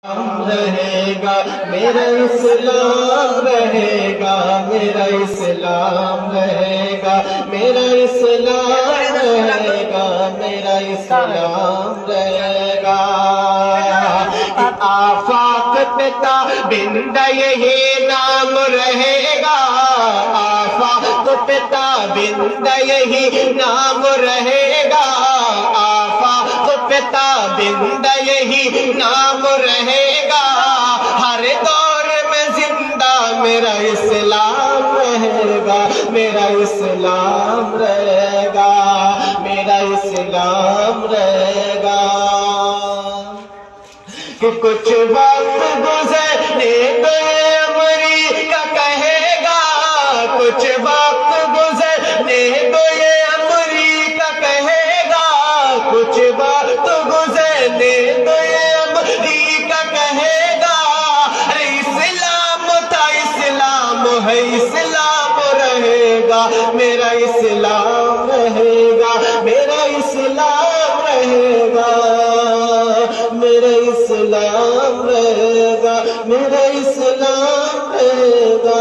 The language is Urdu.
رہے گا میرا اسلام رہے گا، میرا اسلام رہے گا، میرا اسلام رہے گا، میرا اسلام رہے گا۔ آفاق پہ تابندہ یہی نام رہے گا، آفاق پہ تابندہ یہی نام رہے گا، آفاق پہ تابندہ یہی نام رہے گا۔ ہر دور میں زندہ میرا اسلام رہے گا، میرا اسلام رہے گا، میرا اسلام رہے گا۔ کہ کچھ وقت گزرنے تو یہ امریکہ کہے گا، کچھ وقت گزرنے تو یہ امریکہ کہے گا، کچھ وقت گزرنے تو یہ امریکہ کہے گا۔ اسلام تھا اسلام ہے اسلام رہے گا، میرا اسلام رہے گا، میرا اسلام رہے گا، میرا اسلام رہے گا، میرا اسلام رہے گا۔